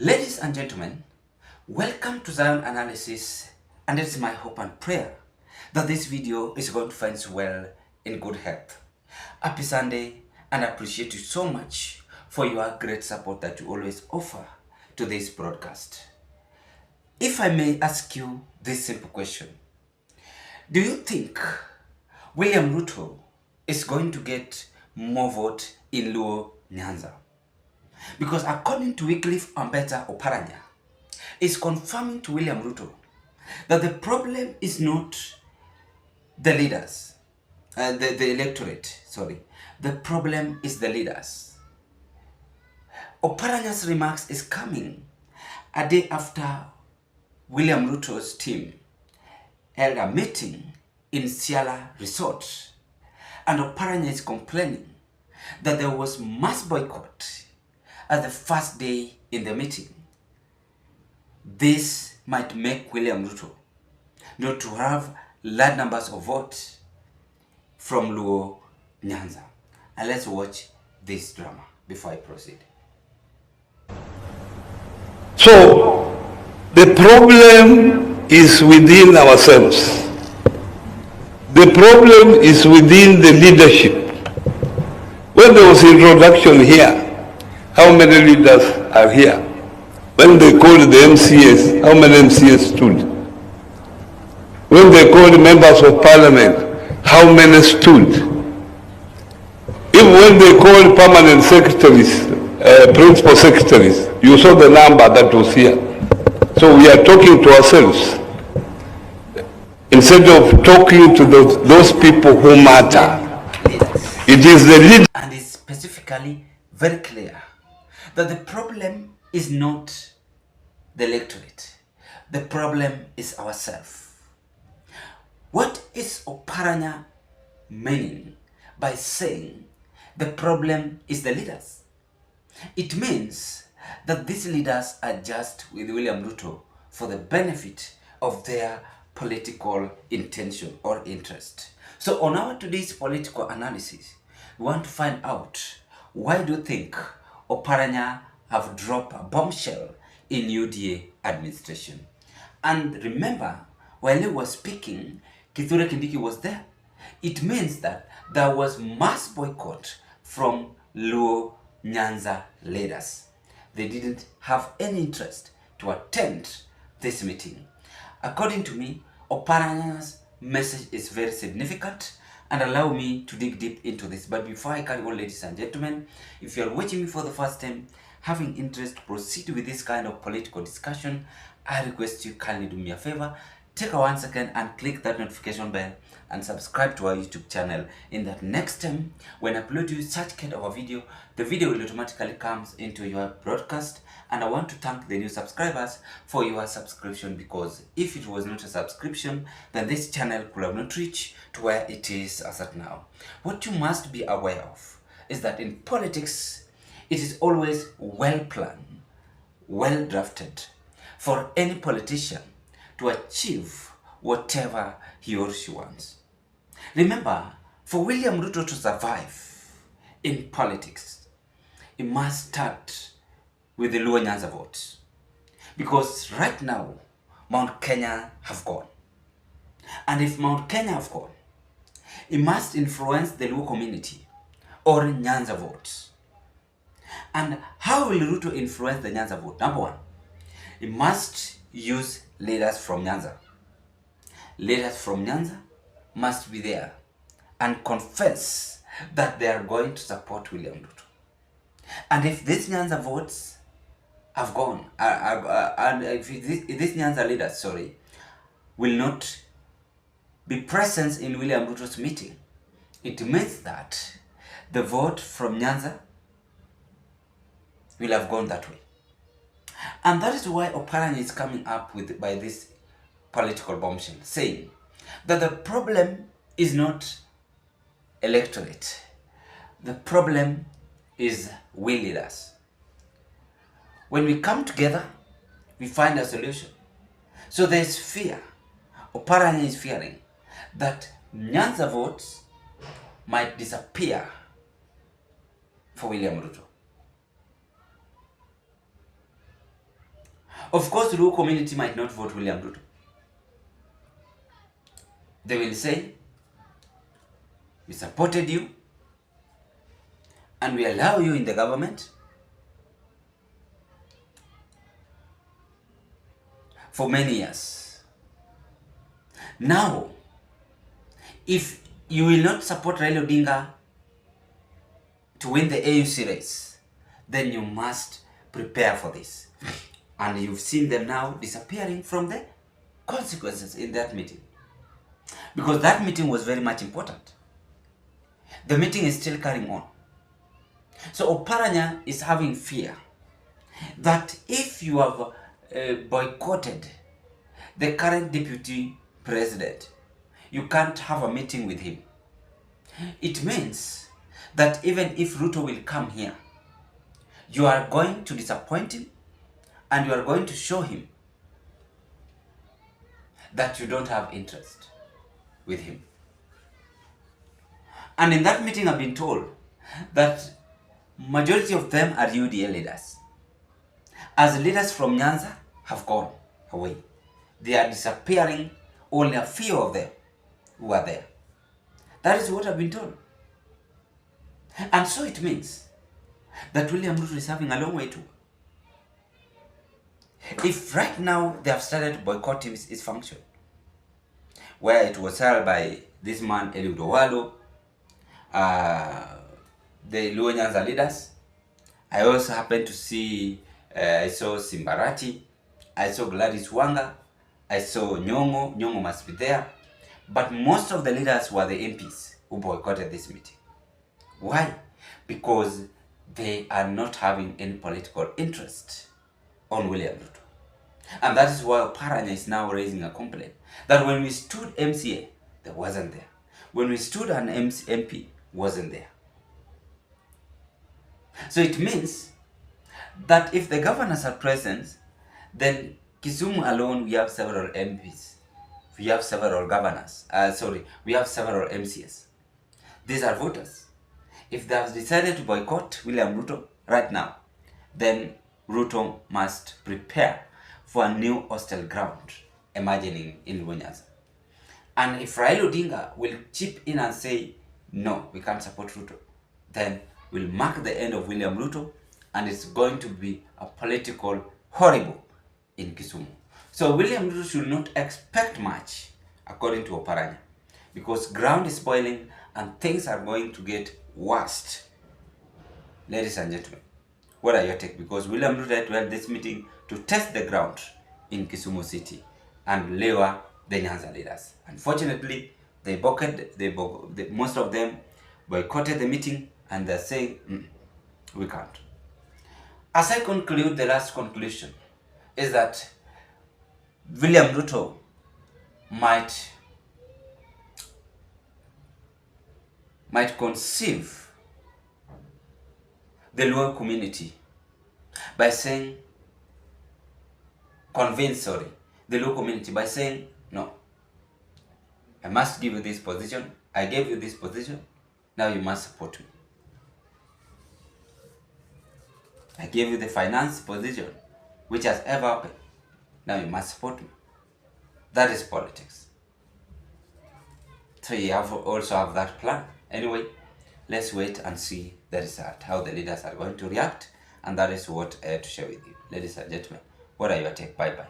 Ladies and gentlemen, welcome to Zion Analysis, and it's my hope and prayer that this video is going to find you well in good health. Happy Sunday, and I appreciate you so much for your great support that you always offer to this broadcast. If I may ask you this simple question, do you think William Ruto is going to get more vote in Luo Nyanza? Because according to Wycliffe Ambeta Oparanya, is confirming to William Ruto that the problem is not the leaders, the electorate, sorry. The problem is the leaders. Oparanya's remarks is coming a day after William Ruto's team held a meeting in Siala Resort, and Oparanya is complaining that there was mass boycott at the first day in the meeting. This might make William Ruto not to have large numbers of votes from Luo Nyanza. And let's watch this drama before I proceed. So, the problem is within ourselves. The problem is within the leadership. When there was introduction here, how many leaders are here? When they called the MCS, how many MCS stood? When they called members of parliament, how many stood? Even when they called permanent secretaries, principal secretaries, you saw the number that was here. So we are talking to ourselves instead of talking to those people who matter. It is the leader. And it's specifically very clear that the problem is not the electorate. The problem is ourselves. What is Oparanya meaning by saying the problem is the leaders? It means that these leaders are just with William Ruto for the benefit of their political intention or interest. So on our today's political analysis, we want to find out, why do you think Oparanya have dropped a bombshell in UDA administration? And remember, while he was speaking, Kindiki was there. It means that there was mass boycott from Luo Nyanza leaders. They didn't have any interest to attend this meeting. According to me, Oparanya's message is very significant, and allow me to dig deep into this. But before I carry on, ladies and gentlemen, if you are watching me for the first time, having interest to proceed with this kind of political discussion, I request you kindly do me a favor, take a 1 second and click that notification bell and subscribe to our YouTube channel. In that next time, when I upload you such kind of a video, the video will automatically comes into your broadcast. And I want to thank the new subscribers for your subscription, because if it was not a subscription, then this channel could have not reached to where it is as at now. What you must be aware of is that in politics, it is always well planned, well drafted for any politician to achieve whatever he or she wants. Remember, for William Ruto to survive in politics, he must start with the Luo Nyanza votes. Because right now, Mount Kenya have gone. And if Mount Kenya have gone, it must influence the Luo community or Nyanza votes. And how will Ruto influence the Nyanza vote? Number one, he must use leaders from Nyanza. Leaders from Nyanza must be there and confess that they are going to support William Ruto. And if these Nyanza votes have gone, and if these Nyanza leaders, will not be present in William Ruto's meeting, it means that the vote from Nyanza will have gone that way. And that is why Oparanya is coming up with by this political bombshell, saying that the problem is not electorate. The problem is we leaders. When we come together, we find a solution. So there's fear. Oparanya is fearing that Nyanza votes might disappear for William Ruto. Of course, the Luo community might not vote William Ruto. They will say, we supported you and we allow you in the government for many years. Now, if you will not support Raila Odinga to win the AUC race, then you must prepare for this. And you've seen them now disappearing from the consequences in that meeting. Because that meeting was very much important. The meeting is still carrying on. So Oparanya is having fear that if you have boycotted the current deputy president, you can't have a meeting with him. It means that even if Ruto will come here, you are going to disappoint him and you are going to show him that you don't have interest with him. And in that meeting, I've been told that majority of them are UDA leaders. As leaders from Nyanza have gone away, they are disappearing. Only a few of them who are there. That is what I've been told. And so it means that William Ruto is having a long way to go. If right now they have started to boycott his function, where it was held by this man Eliud Owalo, the Luo Nyanza leaders. I also happened to see, I saw Simbarati, I saw Gladys Wanga, I saw Nyong'o must be there. But most of the leaders were the MPs who boycotted this meeting. Why? Because they are not having any political interest on William Ruto. And that is why Oparanya is now raising a complaint that when we stood MCA, they wasn't there. When we stood an MP, wasn't there. So it means that if the governors are present, then Kisumu alone we have several MPs. We have several governors. We have several MCs. These are voters. If they have decided to boycott William Ruto right now, then Ruto must prepare for a new hostile ground emerging in Luo Nyanza. And if Raila Odinga will chip in and say, no, we can't support Ruto, then we'll mark the end of William Ruto, and it's going to be a political horrible in Kisumu. So William Ruto should not expect much, according to Oparanya, because ground is boiling and things are going to get worse. Ladies and gentlemen, what are your take? Because William Ruto held this meeting to test the ground in Kisumu city and lower the Nyanza leaders. Unfortunately, most of them boycotted the meeting and they're saying, we can't. As I conclude, the last conclusion is that William Ruto might conceive the Luo community by saying, convince the Luo community by saying, no, I must give you this position, I gave you this position, now you must support me. I gave you the finance position which has ever happened, now you must support me. That is politics. So you also have that plan. Anyway, let's wait and see the result, how the leaders are going to react, and that is what I had to share with you. Ladies and gentlemen, what are your take? Bye-bye.